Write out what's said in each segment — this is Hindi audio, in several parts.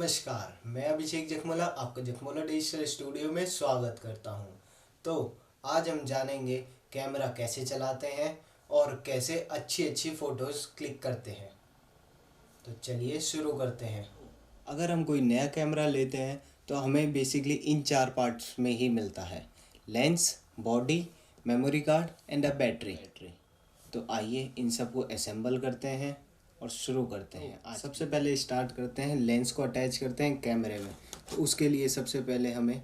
नमस्कार, मैं अभिषेक जखमला आपका जखमला डिजिटल स्टूडियो में स्वागत करता हूं। तो आज हम जानेंगे कैमरा कैसे चलाते हैं और कैसे अच्छी अच्छी फ़ोटोज़ क्लिक करते हैं। तो चलिए शुरू करते हैं। अगर हम कोई नया कैमरा लेते हैं तो हमें बेसिकली इन 4 पार्ट्स में ही मिलता है: lens, body, memory card and a battery. तो आइए इन सबको असेंबल करते हैं और शुरू करते हैं। आज सबसे पहले स्टार्ट करते हैं, लेंस को अटैच करते हैं कैमरे में। तो उसके लिए सबसे पहले हमें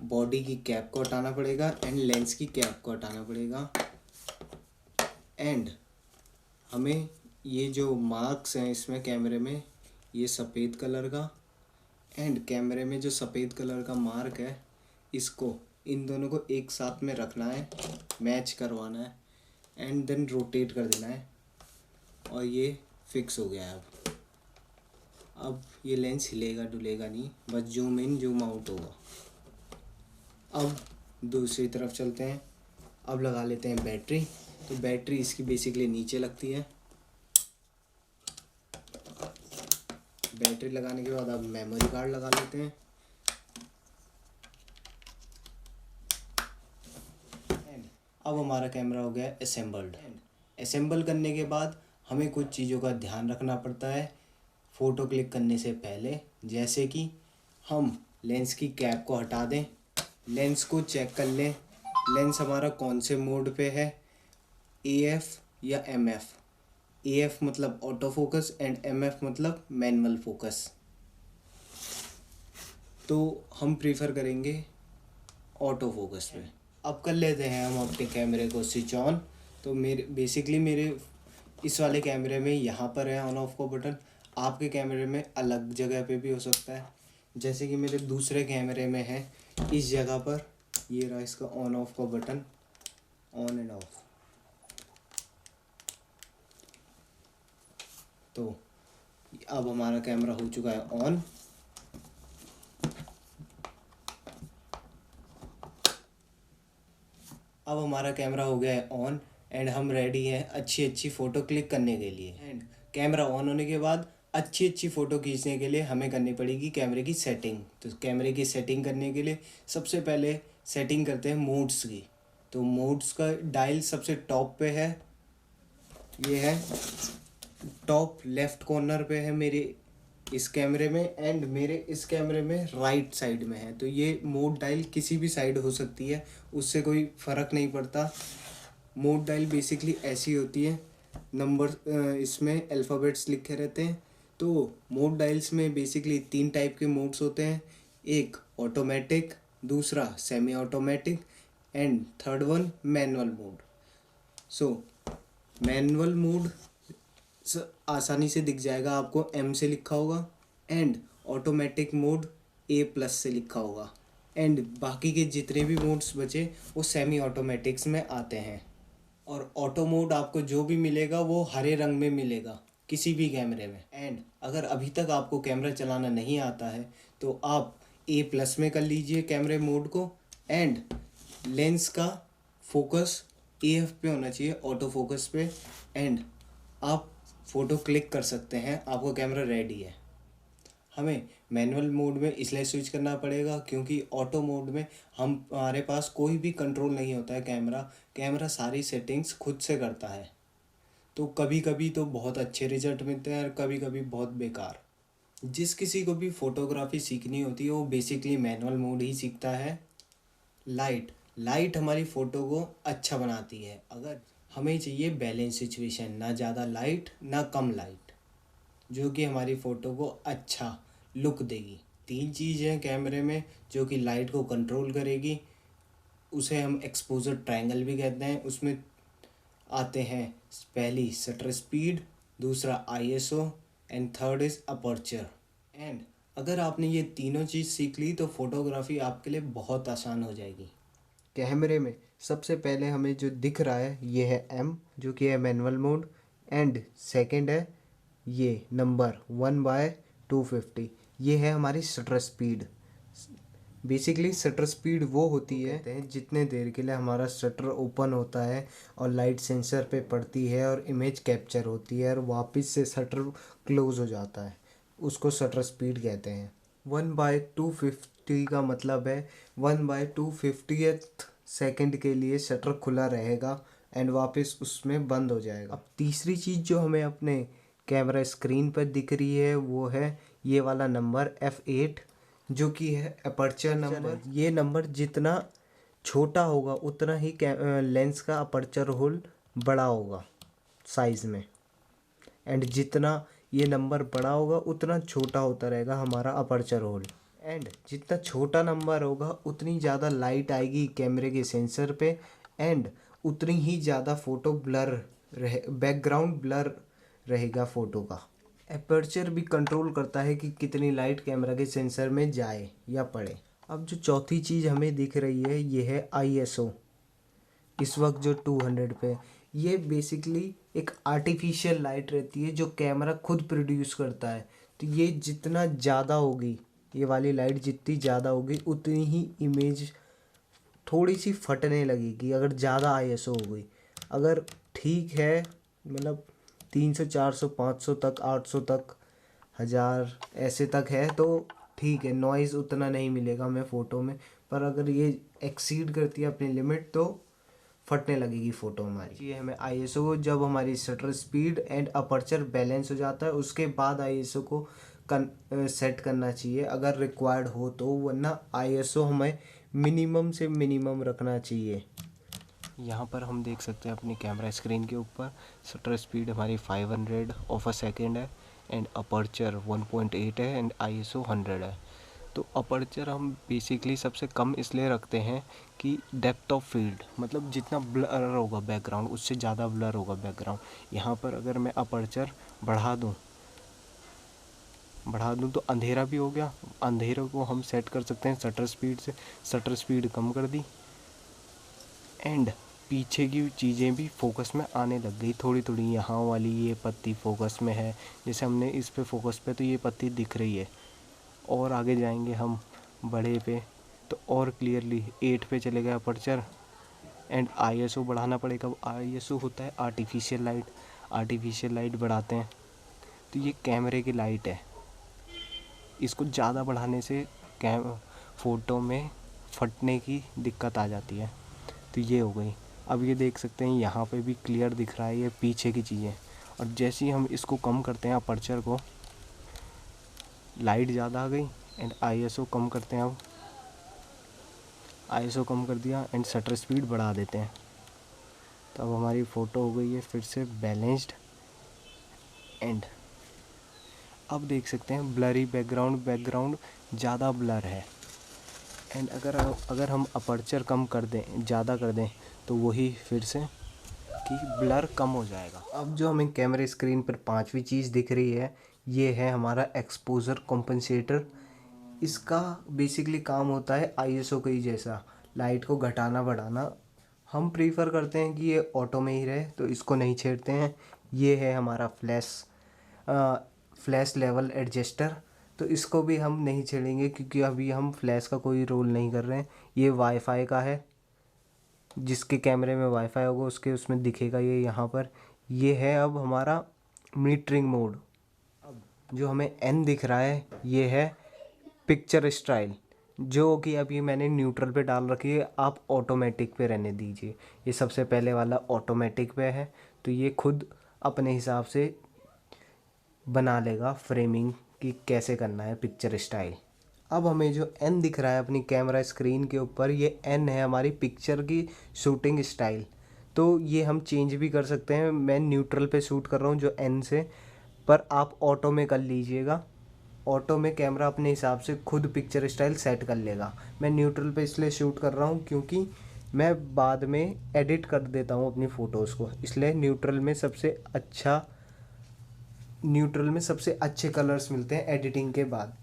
बॉडी की कैप को हटाना पड़ेगा एंड लेंस की कैप को हटाना पड़ेगा। एंड हमें ये जो मार्क्स हैं इसमें कैमरे में, ये सफ़ेद कलर का एंड कैमरे में जो सफ़ेद कलर का मार्क है, इसको इन दोनों को एक साथ में रखना है, मैच करवाना है एंड देन रोटेट कर देना है और ये फिक्स हो गया है। अब ये लेंस हिलेगा डुलेगा नहीं, बस जूम इन जूम आउट होगा। अब दूसरी तरफ चलते हैं। अब लगा लेते हैं बैटरी। तो बैटरी इसकी बेसिकली नीचे लगती है। बैटरी लगाने के बाद अब मेमोरी कार्ड लगा लेते हैं। अब हमारा कैमरा हो गया असेंबल्ड। असेंबल करने के बाद हमें कुछ चीज़ों का ध्यान रखना पड़ता है फ़ोटो क्लिक करने से पहले, जैसे कि हम लेंस की कैप को हटा दें, लेंस को चेक कर लें लेंस हमारा कौन से मोड पे है, AF या MF। AF मतलब ऑटो फोकस एंड MF मतलब मैनुअल फोकस। तो हम प्रीफर करेंगे ऑटो फोकस पे। अब कर लेते हैं हम अपने कैमरे को स्विच ऑन। तो मेरे इस वाले कैमरे में यहाँ पर है ऑन ऑफ का बटन। आपके कैमरे में अलग जगह पे भी हो सकता है, जैसे कि मेरे दूसरे कैमरे में है इस जगह पर, ये रहा इसका ऑन ऑफ का बटन, ऑन एंड ऑफ। तो अब हमारा कैमरा हो चुका है ऑन। अब हमारा कैमरा हो गया है ऑन एंड हम रेडी हैं अच्छी अच्छी फ़ोटो क्लिक करने के लिए। एंड कैमरा ऑन होने के बाद अच्छी अच्छी फ़ोटो खींचने के लिए हमें करनी पड़ेगी कैमरे की सेटिंग। तो कैमरे की सेटिंग करने के लिए सबसे पहले सेटिंग करते हैं मोड्स की। तो मोड्स का डायल सबसे टॉप पे है, ये है टॉप लेफ़्ट कॉर्नर पे है मेरे इस कैमरे में, एंड मेरे इस कैमरे में राइट साइड में है। तो ये मोड डायल किसी भी साइड हो सकती है, उससे कोई फ़र्क नहीं पड़ता। मोड डायल बेसिकली ऐसी होती है, नंबर इसमें अल्फ़ाबेट्स लिखे रहते हैं। तो मोड डायल्स में बेसिकली 3 टाइप के मोड्स होते हैं, एक ऑटोमेटिक, दूसरा semi automatic and third one manual mode. So manual mode आसानी से दिख जाएगा आपको, M से लिखा होगा एंड ऑटोमेटिक मोड A+ से लिखा होगा एंड बाकी के जितने भी मोड्स बचे वो सेमी ऑटोमेटिक्स में आते हैं। और ऑटो मोड आपको जो भी मिलेगा वो हरे रंग में मिलेगा किसी भी कैमरे में। एंड अगर अभी तक आपको कैमरा चलाना नहीं आता है तो आप A+ में कर लीजिए कैमरे मोड को एंड लेंस का फोकस AF पे होना चाहिए, ऑटो फोकस पे, एंड आप फ़ोटो क्लिक कर सकते हैं, आपका कैमरा रेडी है। हमें मैनुअल मोड में इसलिए स्विच करना पड़ेगा क्योंकि ऑटो मोड में हमारे पास कोई भी कंट्रोल नहीं होता है, कैमरा सारी सेटिंग्स खुद से करता है। तो कभी कभी तो बहुत अच्छे रिजल्ट मिलते हैं और कभी कभी बहुत बेकार। जिस किसी को भी फ़ोटोग्राफी सीखनी होती है वो बेसिकली मैनुअल मोड ही सीखता है। लाइट हमारी फ़ोटो को अच्छा बनाती है। अगर हमें चाहिए बैलेंस सिचुएशन, ना ज़्यादा लाइट ना कम लाइट, जो कि हमारी फ़ोटो को अच्छा लुक देगी। 3 चीज़ हैं कैमरे में जो कि लाइट को कंट्रोल करेगी, उसे हम एक्सपोजर ट्रायंगल भी कहते हैं। उसमें आते हैं पहली शटर स्पीड, दूसरा ISO and third is aperture. And अगर आपने ये तीनों चीज़ सीख ली तो फ़ोटोग्राफी आपके लिए बहुत आसान हो जाएगी। कैमरे में सबसे पहले हमें जो दिख रहा है ये है M, जो कि है मैनुअल मोड, एंड सेकंड है ये नंबर 1/250, ये है हमारी shutter speed. Basically shutter speed वो होती है जितने देर के लिए हमारा शटर ओपन होता है और लाइट सेंसर पे पड़ती है और इमेज कैप्चर होती है और वापस से शटर क्लोज हो जाता है। उसको शटर स्पीड कहते हैं। 1/250 का मतलब है 1/250th सेकंड के लिए शटर खुला रहेगा एंड वापस उसमें बंद हो जाएगा। अब तीसरी चीज़ जो हमें अपने कैमरा स्क्रीन पर दिख रही है वो है ये वाला नंबर F8, जो कि है अपर्चर नंबर। ये नंबर जितना छोटा होगा उतना ही लेंस का अपर्चर होल बड़ा होगा साइज़ में, एंड जितना ये नंबर बड़ा होगा उतना छोटा होता रहेगा हमारा अपर्चर होल। एंड जितना छोटा नंबर होगा उतनी ज़्यादा लाइट आएगी कैमरे के सेंसर पे, एंड उतनी ही ज़्यादा फ़ोटो ब्लर रहे, बैकग्राउंड ब्लर रहेगा फ़ोटो का। अपर्चर भी कंट्रोल करता है कि कितनी लाइट कैमरा के सेंसर में जाए या पड़े। अब जो चौथी चीज़ हमें दिख रही है ये है ISO। इस वक्त जो 200 पे, ये बेसिकली एक आर्टिफिशियल लाइट रहती है जो कैमरा खुद प्रोड्यूस करता है। तो ये जितना ज़्यादा होगी, ये वाली लाइट जितनी ज़्यादा होगी उतनी ही इमेज थोड़ी सी फटने लगेगी अगर ज़्यादा ISO हो गई। अगर ठीक है मतलब 300 400 500 तक 800 तक 1000 ऐसे तक है तो ठीक है, नॉइज़ उतना नहीं मिलेगा हमें फ़ोटो में। पर अगर ये एक्सीड करती है अपनी लिमिट तो फटने लगेगी फ़ोटो हमारी। ये हमें ISO जब हमारी shutter speed and aperture balance हो जाता है उसके बाद ISO को सेट करना चाहिए अगर रिक्वायर्ड हो तो, वरना ISO हमें मिनिमम से मिनिमम रखना चाहिए। यहाँ पर हम देख सकते हैं अपनी कैमरा स्क्रीन के ऊपर शटर स्पीड हमारी 500 ऑफ अ सेकेंड है एंड अपर्चर 1.8 है एंड ISO 100 है। तो अपर्चर हम बेसिकली सबसे कम इसलिए रखते हैं कि डेप्थ ऑफ फील्ड, मतलब जितना ब्लर होगा बैकग्राउंड उससे ज़्यादा ब्लर होगा बैकग्राउंड। यहाँ पर अगर मैं अपर्चर बढ़ा दूँ तो अंधेरा भी हो गया। अंधेरे को हम सेट कर सकते हैं शटर स्पीड से, शटर स्पीड कम कर दी एंड पीछे की चीज़ें भी फोकस में आने लग गई थोड़ी थोड़ी। यहाँ वाली ये पत्ती फोकस में है, जैसे हमने इस पे फोकस पे तो ये पत्ती दिख रही है। और आगे जाएंगे हम बड़े पे तो और क्लियरली 8 पे चले गए अपर्चर एंड ISO बढ़ाना पड़ेगा। ISO होता है आर्टिफिशियल लाइट, आर्टिफिशियल लाइट बढ़ाते हैं तो ये कैमरे की लाइट है, इसको ज़्यादा बढ़ाने से फ़ोटो में फटने की दिक्कत आ जाती है। तो ये हो गई। अब ये देख सकते हैं यहाँ पे भी क्लियर दिख रहा है ये पीछे की चीज़ें। और जैसे ही हम इसको कम करते हैं अपर्चर को, लाइट ज़्यादा आ गई एंड ISO कम करते हैं। अब ISO कम कर दिया एंड शटर स्पीड बढ़ा देते हैं तो अब हमारी फ़ोटो हो गई है फिर से बैलेंस्ड। एंड अब देख सकते हैं ब्लरी बैकग्राउंड ज़्यादा ब्लर है एंड अगर हम अपर्चर कम कर दें, ज़्यादा कर दें तो वही फिर से कि ब्लर कम हो जाएगा। अब जो हमें कैमरे स्क्रीन पर पांचवी चीज़ दिख रही है ये है हमारा एक्सपोजर कॉम्पनसेटर। इसका बेसिकली काम होता है ISO के ही जैसा, लाइट को घटाना बढ़ाना। हम प्रीफर करते हैं कि ये ऑटो में ही रहे तो इसको नहीं छेड़ते हैं। ये है हमारा फ्लैश लेवल एडजस्टर, तो इसको भी हम नहीं छेड़ेंगे क्योंकि अभी हम फ्लैश का कोई रोल नहीं कर रहे हैं। ये वाईफाई का है, जिसके कैमरे में वाईफाई होगा उसके उसमें दिखेगा ये यहाँ पर। ये है अब हमारा मीटरिंग मोड। अब जो हमें N दिख रहा है ये है पिक्चर स्टाइल, जो कि अभी मैंने न्यूट्रल पे डाल रखी है, आप ऑटोमेटिक पे रहने दीजिए। ये सबसे पहले वाला ऑटोमेटिक पे है तो ये खुद अपने हिसाब से बना लेगा फ्रेमिंग कि कैसे करना है पिक्चर स्टाइल। अब हमें जो N दिख रहा है अपनी कैमरा स्क्रीन के ऊपर, ये N है हमारी पिक्चर की शूटिंग स्टाइल। तो ये हम चेंज भी कर सकते हैं। मैं न्यूट्रल पे शूट कर रहा हूँ जो N से, पर आप ऑटो में कर लीजिएगा। ऑटो में कैमरा अपने हिसाब से खुद पिक्चर स्टाइल सेट कर लेगा। मैं न्यूट्रल पे इसलिए शूट कर रहा हूँ क्योंकि मैं बाद में एडिट कर देता हूँ अपनी फ़ोटोज़ को, इसलिए न्यूट्रल में सबसे अच्छे कलर्स मिलते हैं एडिटिंग के बाद।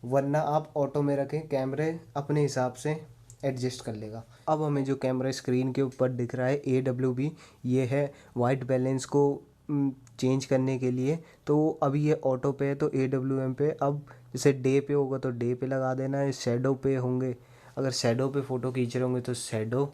वरना आप ऑटो में रखें, कैमरे अपने हिसाब से एडजस्ट कर लेगा। अब हमें जो कैमरा स्क्रीन के ऊपर दिख रहा है AWB, ये है वाइट बैलेंस को चेंज करने के लिए। तो अभी ये ऑटो पे है तो AWM पे, अब जैसे डे पे होगा तो डे पे लगा देना है, शैडो पे होंगे अगर शैडो पे फ़ोटो खींच रहे होंगे तो शैडो,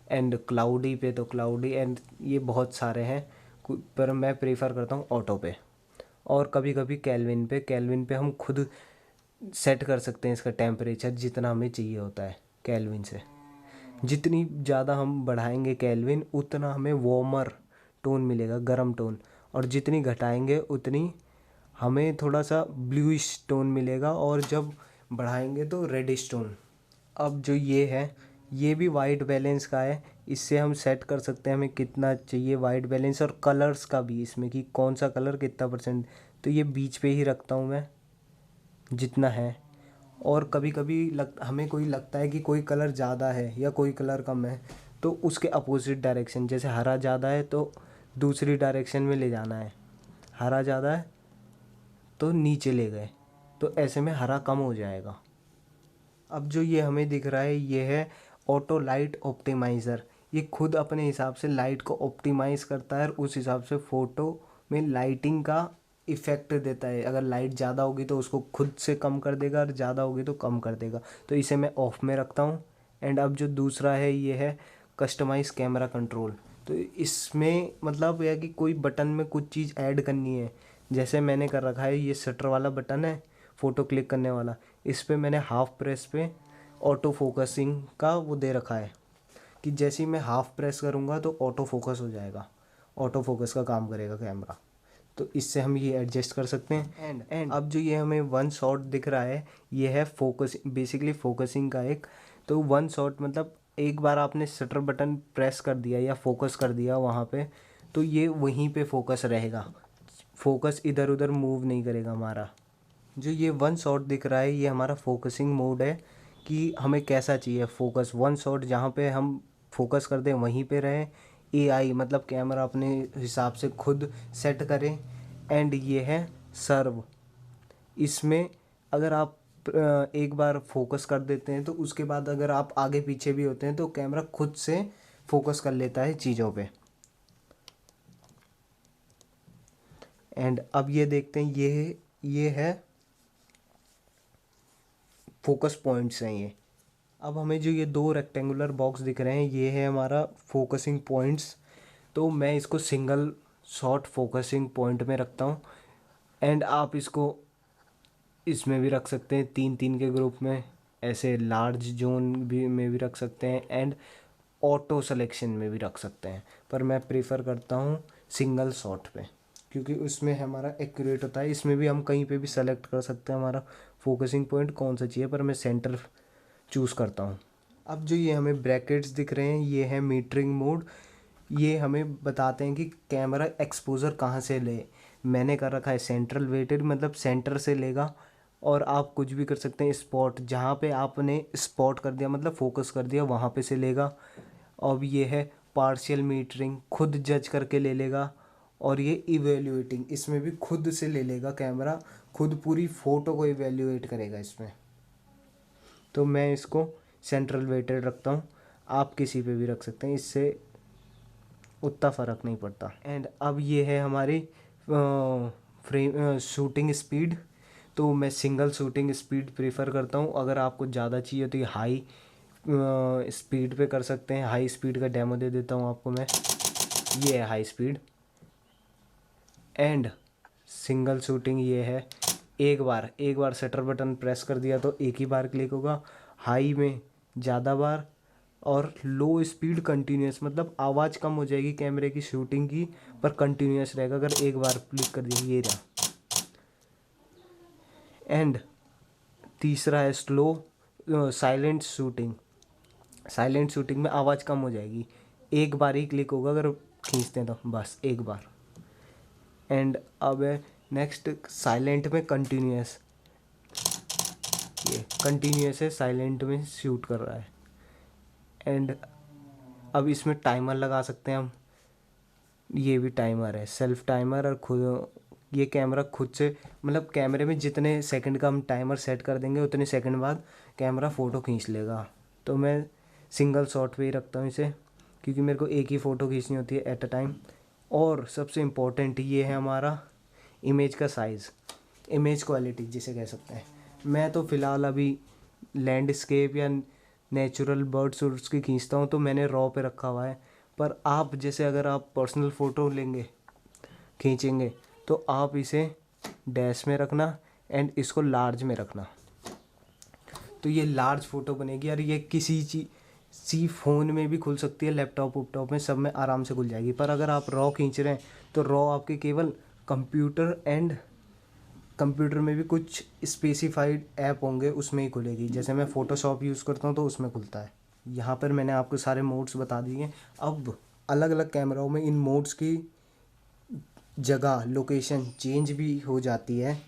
एंड क्लाउडी पे तो क्लाउडी, एंड ये बहुत सारे हैं पर मैं प्रेफर करता हूँ ऑटो पे। और कभी कभी केल्विन पे हम खुद सेट कर सकते हैं इसका टेम्परेचर जितना हमें चाहिए होता है केल्विन से। जितनी ज़्यादा हम बढ़ाएंगे केल्विन उतना हमें वार्मर टोन मिलेगा, गर्म टोन, और जितनी घटाएंगे उतनी हमें थोड़ा सा ब्लूइश टोन मिलेगा, और जब बढ़ाएंगे तो रेडिश टोन। अब जो ये है ये भी वाइट बैलेंस का है, इससे हम सेट कर सकते हैं हमें कितना चाहिए वाइट बैलेंस, और कलर्स का भी इसमें कि कौन सा कलर कितना परसेंट। तो ये बीच पे ही रखता हूँ मैं जितना है। और कभी कभी हमें कोई लगता है कि कोई कलर ज़्यादा है या कोई कलर कम है, तो उसके अपोजिट डायरेक्शन, जैसे हरा ज़्यादा है तो दूसरी डायरेक्शन में ले जाना है, हरा ज़्यादा है तो नीचे ले गए, तो ऐसे में हरा कम हो जाएगा। अब जो ये हमें दिख रहा है ये है ऑटो लाइट ऑप्टिमाइज़र। ये खुद अपने हिसाब से लाइट को ऑप्टिमाइज़ करता है और उस हिसाब से फ़ोटो में लाइटिंग का इफ़ेक्ट देता है। अगर लाइट ज़्यादा होगी तो उसको खुद से कम कर देगा, और ज़्यादा होगी तो कम कर देगा। तो इसे मैं ऑफ में रखता हूँ। एंड अब जो दूसरा है ये है कस्टमाइज कैमरा कंट्रोल। तो इसमें मतलब यह कि कोई बटन में कुछ चीज़ ऐड करनी है, जैसे मैंने कर रखा है ये शटर वाला बटन है फ़ोटो क्लिक करने वाला, इस पर मैंने हाफ़ प्रेस पे ऑटो फोकसिंग का वो दे रखा है कि जैसे ही मैं हाफ़ प्रेस करूँगा तो ऑटो फोकस हो जाएगा, ऑटो फोकस का काम करेगा कैमरा। तो इससे हम ये एडजस्ट कर सकते हैं। एंड अब जो ये हमें वन शॉट दिख रहा है ये है फोकस, बेसिकली फोकसिंग का एक। तो वन शॉट मतलब एक बार आपने शटर बटन प्रेस कर दिया या फोकस कर दिया वहाँ पे, तो ये वहीं पे फोकस रहेगा, फोकस इधर उधर मूव नहीं करेगा हमारा। जो ये वन शॉट दिख रहा है ये हमारा फोकसिंग मोड है कि हमें कैसा चाहिए फोकस। वन शॉट जहाँ पे हम फोकस कर दें वहीं पे रहे, एआई मतलब कैमरा अपने हिसाब से खुद सेट करें। एंड ये है सर्व, इसमें अगर आप एक बार फोकस कर देते हैं तो उसके बाद अगर आप आगे पीछे भी होते हैं तो कैमरा खुद से फोकस कर लेता है चीज़ों पे। एंड अब ये देखते हैं ये है फोकस पॉइंट्स हैं ये। अब हमें जो ये दो रेक्टेंगुलर बॉक्स दिख रहे हैं ये है हमारा फोकसिंग पॉइंट्स। तो मैं इसको सिंगल शॉट फोकसिंग पॉइंट में रखता हूँ। एंड आप इसको इसमें भी रख सकते हैं 3-3 के ग्रुप में, ऐसे लार्ज जोन भी में भी रख सकते हैं, एंड ऑटो सिलेक्शन में भी रख सकते हैं। पर मैं प्रेफर करता हूँ सिंगल शॉट पे क्योंकि उसमें हमारा एक्यूरेट होता है। इसमें भी हम कहीं पे भी सेलेक्ट कर सकते हैं हमारा फोकसिंग पॉइंट कौन सा चाहिए, पर मैं सेंटर चूज़ करता हूँ। अब जो ये हमें ब्रैकेट्स दिख रहे हैं ये है मीटरिंग मोड। ये हमें बताते हैं कि कैमरा एक्सपोजर कहाँ से ले। मैंने कर रखा है सेंट्रल वेटेड, मतलब सेंटर से लेगा, और आप कुछ भी कर सकते हैं स्पॉट, जहाँ पे आपने स्पॉट कर दिया मतलब फोकस कर दिया वहाँ पे से लेगा। अब ये है पार्शियल मीटरिंग, खुद जज करके ले लेगा। और ये इवेल्युएटिंग, इसमें भी खुद से ले लेगा कैमरा, खुद पूरी फ़ोटो को इवेल्युएट करेगा इसमें। तो मैं इसको सेंट्रल वेटेड रखता हूँ, आप किसी पे भी रख सकते हैं, इससे उतना फ़र्क नहीं पड़ता। एंड अब ये है हमारी फ्रेम शूटिंग स्पीड। तो मैं सिंगल शूटिंग स्पीड प्रेफर करता हूँ। अगर आपको ज़्यादा चाहिए तो ये हाई स्पीड पे कर सकते हैं। हाई स्पीड का डेमो दे देता हूँ आपको मैं। ये है high speed. And single shooting ये है, एक बार शटर बटन प्रेस कर दिया तो एक ही बार क्लिक होगा। हाई में ज़्यादा बार, और लो स्पीड कंटिन्यूस, मतलब आवाज़ कम हो जाएगी कैमरे की शूटिंग की, पर कंटिन्यूस रहेगा अगर एक बार क्लिक कर दिया। ये रहा। एंड तीसरा है slow silent shooting. Silent shooting में आवाज़ कम हो जाएगी, एक बार ही क्लिक होगा अगर खींचते हैं तो, बस एक बार। एंड अब है नेक्स्ट साइलेंट में कंटिन्यूस। ये कंटिन्यूस है, साइलेंट में शूट कर रहा है। एंड अब इसमें टाइमर लगा सकते हैं हम, ये भी टाइमर है, सेल्फ टाइमर। और खुद ये कैमरा खुद से, मतलब कैमरे में जितने सेकंड का हम टाइमर सेट कर देंगे उतने सेकंड बाद कैमरा फ़ोटो खींच लेगा। तो मैं सिंगल शॉट पे ही रखता हूँ इसे, क्योंकि मेरे को एक ही फ़ोटो खींचनी होती है एट अ टाइम। और सबसे इम्पोर्टेंट ये है हमारा इमेज का साइज़, इमेज क्वालिटी जिसे कह सकते हैं। मैं तो फ़िलहाल अभी लैंडस्केप या नेचुरल बर्ड्स उर्ड्स की खींचता हूँ तो मैंने रॉ पे रखा हुआ है। पर आप जैसे अगर आप पर्सनल फ़ोटो लेंगे खींचेंगे तो आप इसे डैश में रखना एंड इसको लार्ज में रखना। तो ये लार्ज फ़ोटो बनेगी और ये किसी फ़ोन में भी खुल सकती है, लैपटॉप वैपटॉप में सब में आराम से खुल जाएगी। पर अगर आप रॉ खींच रहे हैं तो रॉ आपके केवल कंप्यूटर में भी कुछ स्पेसिफाइड ऐप होंगे उसमें ही खुलेगी। जैसे मैं फ़ोटोशॉप यूज़ करता हूँ तो उसमें खुलता है। यहाँ पर मैंने आपको सारे मोड्स बता दिए। अब अलग अलग कैमराओं में इन मोड्स की जगह लोकेशन चेंज भी हो जाती है।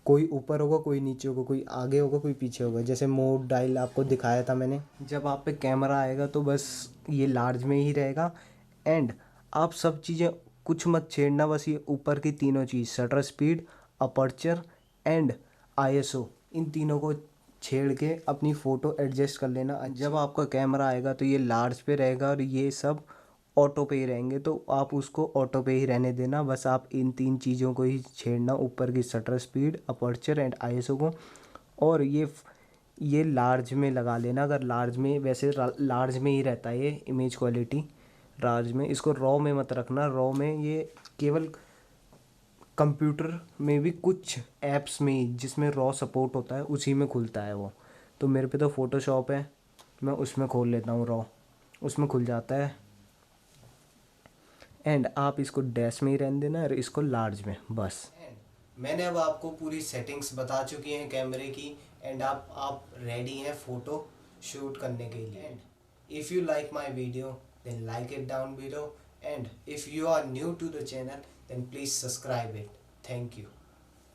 कोई ऊपर होगा, कोई नीचे होगा, कोई आगे होगा, कोई पीछे होगा। जैसे मोड डायल आपको दिखाया था मैंने। जब आप पे कैमरा आएगा तो बस ये लार्ज में ही रहेगा एंड आप सब चीज़ें कुछ मत छेड़ना। बस ये ऊपर की तीनों चीज़ shutter speed, aperture and ISO, इन तीनों को छेड़ के अपनी फ़ोटो एडजस्ट कर लेना। जब आपका कैमरा आएगा तो ये लार्ज पे रहेगा और ये सब ऑटो पे ही रहेंगे, तो आप उसको ऑटो पे ही रहने देना। बस आप इन 3 चीज़ों को ही छेड़ना, ऊपर की shutter speed, aperture and ISO को। और ये लार्ज में लगा लेना। अगर लार्ज में, वैसे लार्ज में ही रहता है ये इमेज क्वालिटी, लार्ज में। इसको रॉ में मत रखना। रॉ में ये केवल कंप्यूटर में भी कुछ ऐप्स में ही, जिसमें रॉ सपोर्ट होता है उसी में खुलता है वो। तो मेरे पे तो फ़ोटोशॉप है, मैं उसमें खोल लेता हूँ रॉ, उसमें खुल जाता है। एंड आप इसको डैश में ही रहने देना और इसको लार्ज में, बस। मैंने अब आपको पूरी सेटिंग्स बता चुकी हैं कैमरे की एंड आप रेडी हैं फ़ोटो शूट करने के लिए। And if you like my video then like it down below and if you are new to the channel then please subscribe it. Thank you.